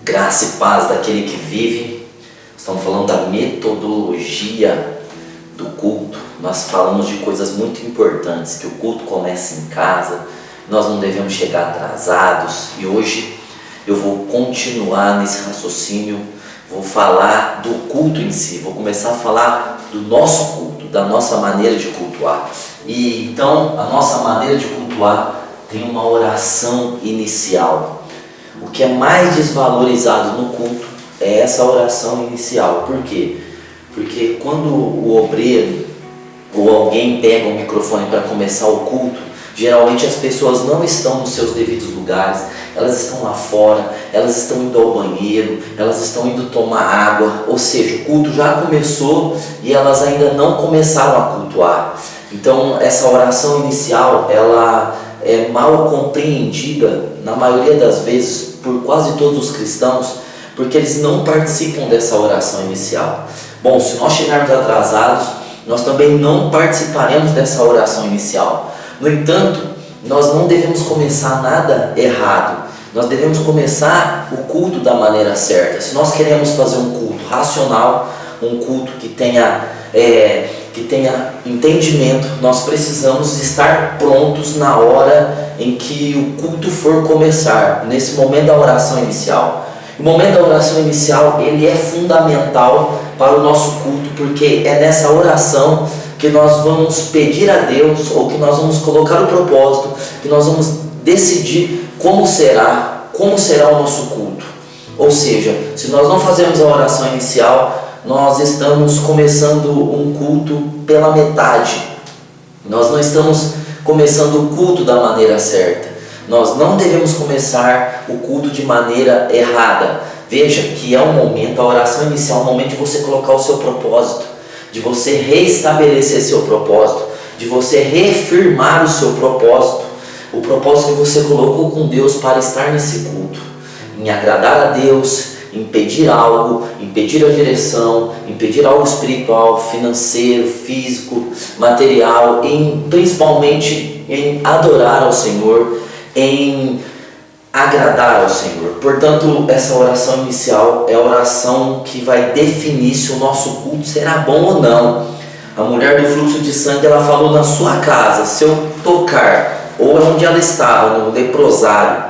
Graça e paz daquele que vive. Estamos falando da metodologia do culto. Nós falamos de coisas muito importantes, que o culto começa em casa, nós não devemos chegar atrasados. E hoje eu vou continuar nesse raciocínio, vou falar do culto em si, vou começar a falar do nosso culto, da nossa maneira de cultuar. E então a nossa maneira de cultuar tem uma oração inicial. O que é mais desvalorizado no culto é essa oração inicial. Por quê? Porque quando o obreiro ou alguém pega o microfone para começar o culto, geralmente as pessoas não estão nos seus devidos lugares, elas estão lá fora, elas estão indo ao banheiro, elas estão indo tomar água, ou seja, o culto já começou e elas ainda não começaram a cultuar. Então essa oração inicial, ela é mal compreendida na maioria das vezes por quase todos os cristãos, porque eles não participam dessa oração inicial. Bom, se nós chegarmos atrasados, nós também não participaremos dessa oração inicial. No entanto, nós não devemos começar nada errado. Nós devemos começar o culto da maneira certa. Se nós queremos fazer um culto racional, um culto que tenha entendimento, nós precisamos estar prontos na hora em que o culto for começar, nesse momento da oração inicial. O momento da oração inicial, ele é fundamental para o nosso culto, porque é nessa oração que nós vamos pedir a Deus, ou que nós vamos colocar o propósito, que nós vamos decidir como será o nosso culto. Ou seja, se nós não fazemos a oração inicial, nós estamos começando um culto pela metade. Nós não estamos começando o culto da maneira certa. Nós não devemos começar o culto de maneira errada. Veja que é um momento, a oração inicial é um momento de você colocar o seu propósito, de você reestabelecer seu propósito, de você reafirmar o seu propósito, o propósito que você colocou com Deus para estar nesse culto, em agradar a Deus, em pedir algo, em pedir a direção, em pedir algo espiritual, financeiro, físico, material, principalmente em adorar ao Senhor, em agradar ao Senhor. Portanto, essa oração inicial é a oração que vai definir se o nosso culto será bom ou não. A mulher do fluxo de sangue, ela falou: na sua casa, se eu tocar, ou onde ela estava, no leprosário,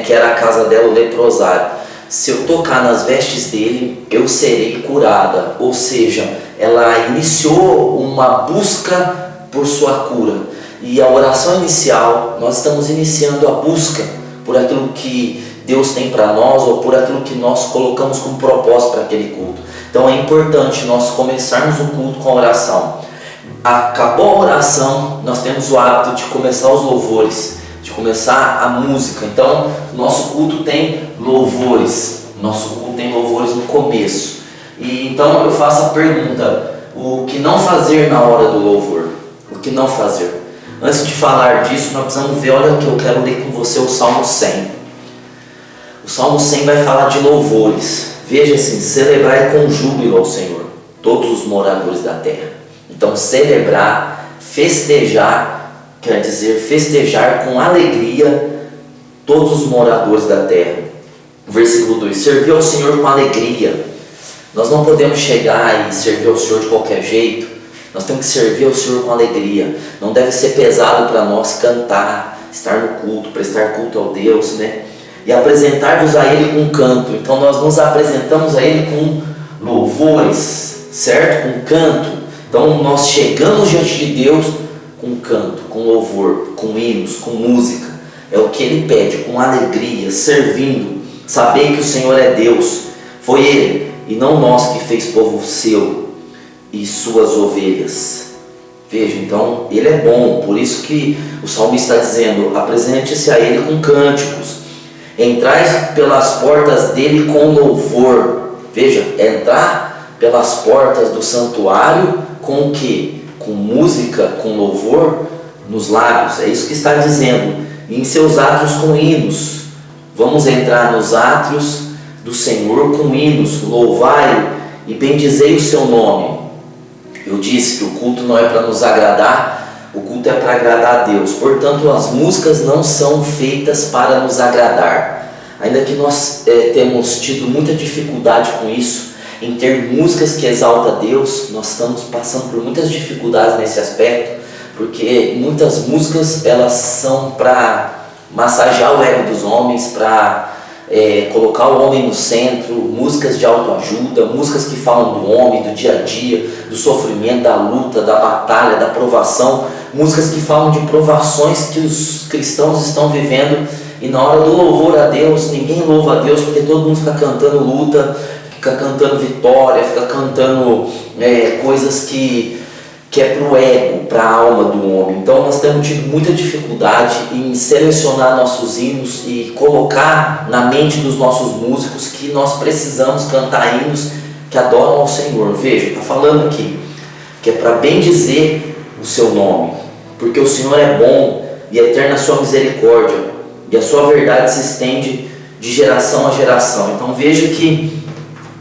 que era a casa dela, o leprosário, se eu tocar nas vestes dele, eu serei curada. Ou seja, ela iniciou uma busca por sua cura. E a oração inicial, nós estamos iniciando a busca por aquilo que Deus tem para nós, ou por aquilo que nós colocamos como propósito para aquele culto. Então é importante nós começarmos o culto com a oração. Acabou a oração, nós temos o hábito de começar os louvores, de começar a música. Então nosso culto tem louvores, no começo. E então eu faço a pergunta: o que não fazer na hora do louvor? O que não fazer? Antes de falar disso, nós precisamos ver, olha que eu quero ler com você o Salmo 100. O Salmo 100 vai falar de louvores. Veja assim: celebrai com júbilo ao Senhor, todos os moradores da terra. Então celebrar, festejar, quer dizer festejar com alegria todos os moradores da terra. Versículo 2: servir ao Senhor com alegria. Nós não podemos chegar e servir ao Senhor de qualquer jeito. Nós temos que servir ao Senhor com alegria. Não deve ser pesado para nós cantar, estar no culto, prestar culto ao Deus, e apresentar-vos a Ele com canto. Então nós nos apresentamos a Ele com louvores, certo? Com canto. Então nós chegamos diante de Deus com canto, com louvor, com hinos, com música. É o que Ele pede, com alegria, servindo. Saber que o Senhor é Deus. Foi Ele e não nós que fez povo seu e suas ovelhas. Veja, então Ele é bom. Por isso que o salmista está dizendo: apresente-se a Ele com cânticos, entrai pelas portas dele com louvor. Veja, entrar pelas portas do santuário com o quê? Com música, com louvor nos lábios. É isso que está dizendo. E em seus átrios com hinos. Vamos entrar nos átrios do Senhor com hinos. Louvai-o e bendizei o seu nome. Eu disse que o culto não é para nos agradar, o culto é para agradar a Deus. Portanto, as músicas não são feitas para nos agradar. ainda que nós temos tido muita dificuldade com isso, em ter músicas que exaltam a Deus, nós estamos passando por muitas dificuldades nesse aspecto, porque muitas músicas elas são para massagear o ego dos homens, para colocar o homem no centro, músicas de autoajuda, músicas que falam do homem, do dia a dia, do sofrimento, da luta, da batalha, da provação, músicas que falam de provações que os cristãos estão vivendo, e na hora do louvor a Deus, ninguém louva a Deus, porque todo mundo fica cantando luta, fica cantando vitória, fica cantando coisas que é para o ego, para a alma do homem. Então nós temos tido muita dificuldade em selecionar nossos hinos e colocar na mente dos nossos músicos que nós precisamos cantar hinos que adoram ao Senhor. Veja, está falando aqui que é para bendizer o seu nome, porque o Senhor é bom e eterna a sua misericórdia, e a sua verdade se estende de geração a geração. Então veja que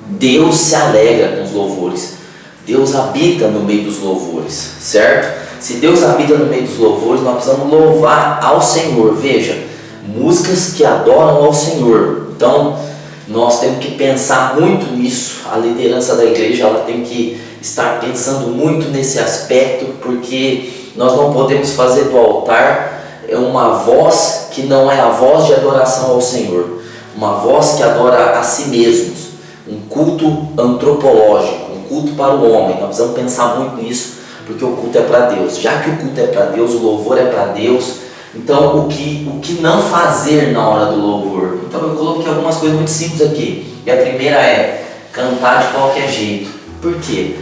Deus se alegra com os louvores. Deus habita no meio dos louvores, certo? Se Deus habita no meio dos louvores, nós precisamos louvar ao Senhor. Veja, músicas que adoram ao Senhor. Então, nós temos que pensar muito nisso. A liderança da igreja ela tem que estar pensando muito nesse aspecto, porque nós não podemos fazer do altar uma voz que não é a voz de adoração ao Senhor, uma voz que adora a si mesmos, um culto antropológico, culto para o homem. Nós precisamos pensar muito nisso, porque o culto é para Deus. Já que o culto é para Deus, o louvor é para Deus, então o que não fazer na hora do louvor? Então eu coloquei algumas coisas muito simples aqui, e a primeira é cantar de qualquer jeito. Por quê?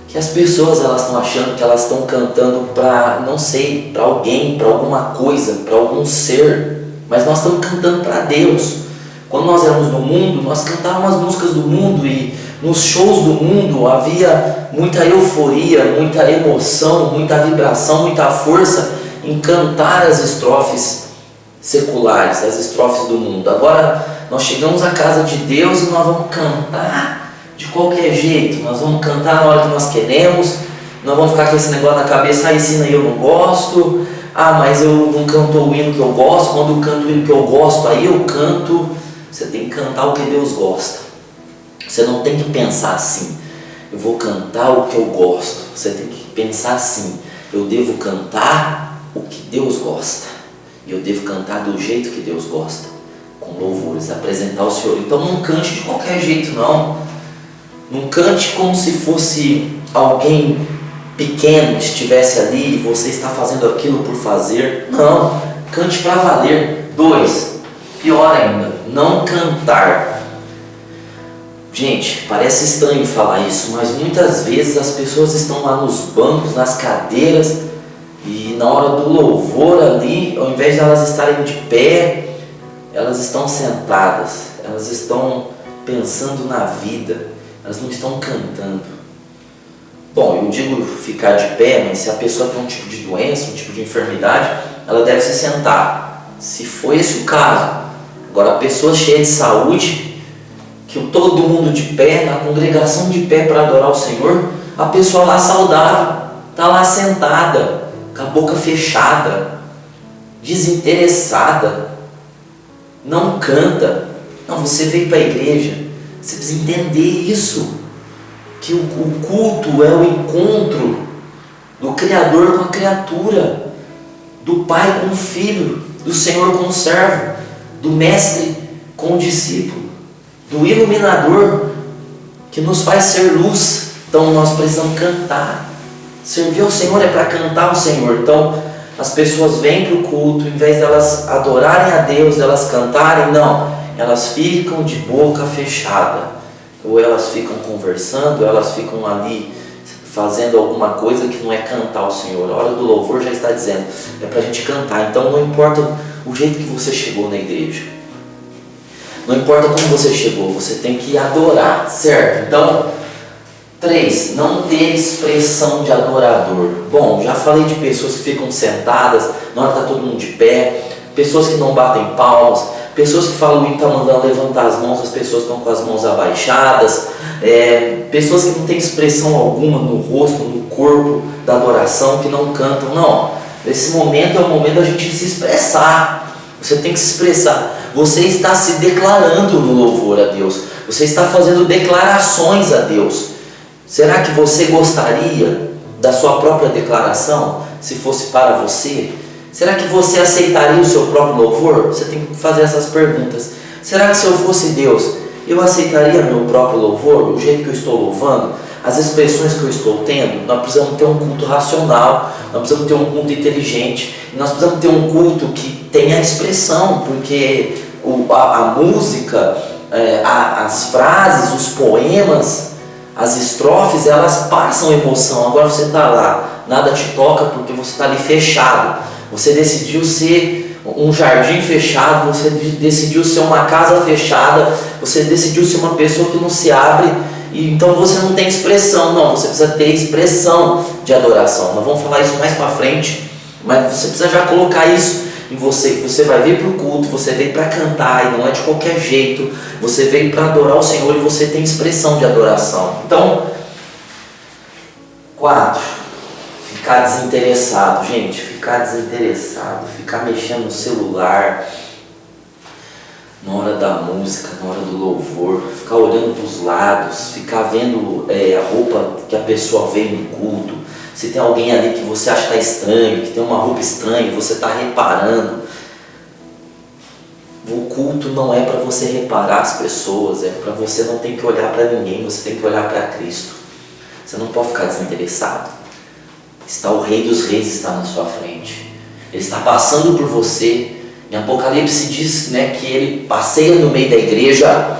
Que as pessoas elas estão achando que elas estão cantando para, não sei, para alguém, para alguma coisa, para algum ser, mas nós estamos cantando para Deus. Quando nós éramos no mundo, nós cantávamos as músicas do mundo, e nos shows do mundo havia muita euforia, muita emoção, muita vibração, muita força em cantar as estrofes seculares, as estrofes do mundo. Agora nós chegamos à casa de Deus e nós vamos cantar de qualquer jeito, nós vamos cantar na hora que nós queremos, nós vamos ficar com esse negócio na cabeça: esse hino aí eu não gosto, mas eu não canto o hino que eu gosto, quando eu canto o hino que eu gosto, aí eu canto. Você tem que cantar o que Deus gosta. Você não tem que pensar assim: eu vou cantar o que eu gosto. Você tem que pensar assim: eu devo cantar o que Deus gosta, e eu devo cantar do jeito que Deus gosta, com louvores, apresentar o Senhor. Então não cante de qualquer jeito, não. Não cante como se fosse alguém pequeno estivesse ali e você está fazendo aquilo por fazer. Não, cante para valer. 2, pior ainda, não cantar. Gente, parece estranho falar isso, mas muitas vezes as pessoas estão lá nos bancos, nas cadeiras, e na hora do louvor ali, ao invés de elas estarem de pé, elas estão sentadas, elas estão pensando na vida, elas não estão cantando. Bom, eu digo ficar de pé, mas se a pessoa tem um tipo de doença, um tipo de enfermidade, ela deve se sentar, se for esse o caso. Agora, a pessoa cheia de saúde, que todo mundo de pé, na congregação de pé para adorar o Senhor, a pessoa lá saudável, está lá sentada, com a boca fechada, desinteressada, não canta. Não, você veio para a igreja, você precisa entender isso, que o culto é o encontro do Criador com a criatura, do Pai com o Filho, do Senhor com o servo, do Mestre com o discípulo, do iluminador que nos faz ser luz. Então nós precisamos cantar. Servir ao Senhor é para cantar ao Senhor. Então as pessoas vêm para o culto, em vez de elas adorarem a Deus, de elas cantarem, não, elas ficam de boca fechada, ou elas ficam conversando, ou elas ficam ali fazendo alguma coisa que não é cantar ao Senhor. A hora do louvor já está dizendo, é para a gente cantar. Então não importa o jeito que você chegou na igreja, não importa como você chegou, você tem que adorar, certo? Então, 3, não ter expressão de adorador. Bom, já falei de pessoas que ficam sentadas, na hora que está todo mundo de pé, pessoas que não batem palmas, pessoas que falam que está mandando levantar as mãos, as pessoas estão com as mãos abaixadas, pessoas que não têm expressão alguma no rosto, no corpo da adoração, que não cantam. Não, esse momento é o momento da gente se expressar, Você tem que se expressar. Você está se declarando no louvor a Deus. Você está fazendo declarações a Deus. Será que você gostaria da sua própria declaração, se fosse para você? Será que você aceitaria o seu próprio louvor? Você tem que fazer essas perguntas. Será que se eu fosse Deus, eu aceitaria meu próprio louvor, o jeito que eu estou louvando, as expressões que eu estou tendo? Nós precisamos ter um culto racional, nós precisamos ter um culto inteligente, nós precisamos ter um culto que tenha expressão, porque a música, as frases, os poemas, as estrofes, elas passam emoção. Agora você está lá, nada te toca porque você está ali fechado. Você decidiu ser um jardim fechado, você decidiu ser uma casa fechada, você decidiu ser uma pessoa que não se abre, e então você não tem expressão. Não, você precisa ter expressão de adoração. Nós vamos falar isso mais para frente, mas você precisa já colocar isso em você. Você vai vir para o culto, você veio para cantar, e não é de qualquer jeito. Você veio para adorar o Senhor e você tem expressão de adoração. Então, 4, ficar desinteressado. Gente, ficar desinteressado, ficar mexendo no celular na hora da música, na hora do louvor, ficar olhando para os lados, ficar vendo a roupa que a pessoa veio no culto. Se tem alguém ali que você acha que está estranho, que tem uma roupa estranha, você está reparando. O culto não é para você reparar as pessoas, é para você não ter que olhar para ninguém, você tem que olhar para Cristo. Você não pode ficar desinteressado. Está o Rei dos Reis, está na sua frente. Ele está passando por você. Em Apocalipse diz, que ele passeia no meio da igreja.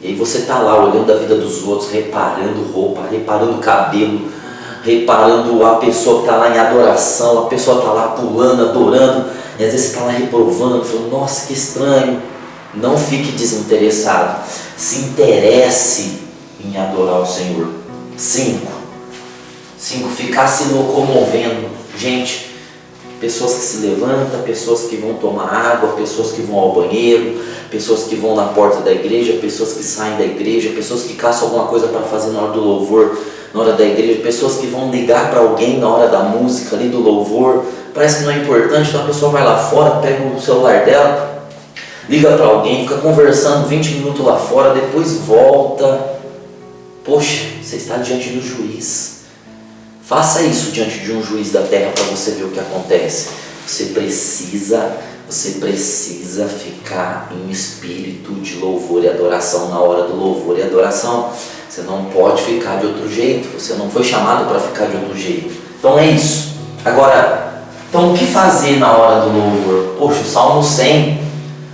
E aí você está lá olhando a vida dos outros, reparando roupa, reparando cabelo, reparando a pessoa que está lá em adoração, a pessoa está lá pulando, adorando, e às vezes você está lá reprovando, falando, nossa, que estranho. Não fique desinteressado, se interesse em adorar o Senhor. 5, ficar se locomovendo. Gente, pessoas que se levantam, pessoas que vão tomar água, pessoas que vão ao banheiro, pessoas que vão na porta da igreja, pessoas que saem da igreja, pessoas que caçam alguma coisa para fazer na hora do louvor, na hora da igreja, pessoas que vão ligar para alguém na hora da música ali do louvor. Parece que não é importante, então a pessoa vai lá fora, pega o celular dela, liga para alguém, fica conversando 20 minutos lá fora, depois volta. Poxa, você está diante do juiz. Faça isso diante de um juiz da terra para você ver o que acontece. Você precisa ficar em espírito de louvor e adoração na hora do louvor e adoração. Você não pode ficar de outro jeito. Você não foi chamado para ficar de outro jeito. Então é isso. Agora, então o que fazer na hora do louvor? Poxa, o Salmo 100.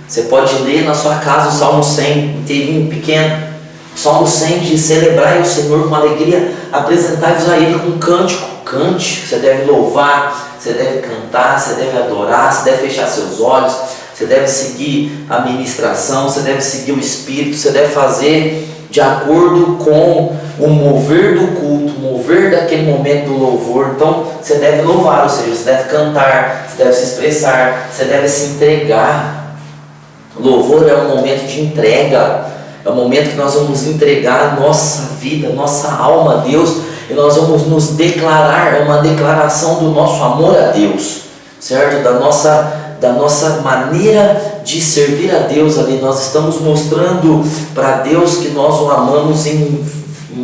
Você pode ler na sua casa o Salmo 100, inteirinho, pequeno. O Salmo 100 diz: celebrai o Senhor com alegria, apresentai-vos a Ele com cântico. Cante, você deve louvar, você deve cantar, você deve adorar, você deve fechar seus olhos, você deve seguir a ministração, você deve seguir o Espírito, você deve fazer de acordo com o mover do culto, o mover daquele momento do louvor. Então você deve louvar, ou seja, você deve cantar, você deve se expressar, você deve se entregar. Louvor é um momento de entrega. É o momento que nós vamos entregar nossa vida, nossa alma a Deus, e nós vamos nos declarar, é uma declaração do nosso amor a Deus, certo? Da nossa maneira de servir a Deus ali. Nós estamos mostrando para Deus que nós o amamos em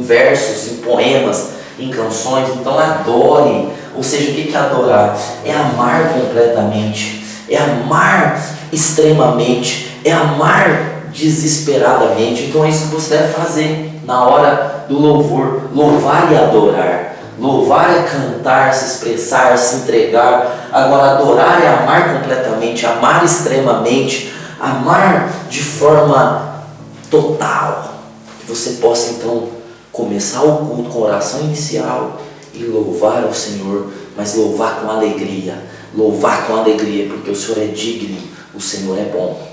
versos, em poemas, em canções. Então adore. Ou seja, o que é adorar? É amar completamente, é amar extremamente, é amar desesperadamente. Então é isso que você deve fazer na hora do louvor. Louvar e adorar. Louvar é cantar, se expressar, se entregar. Agora adorar é amar completamente, amar extremamente, amar de forma total. Que você possa então começar o culto com oração inicial e louvar ao Senhor, mas louvar com alegria. Louvar com alegria, porque o Senhor é digno, o Senhor é bom.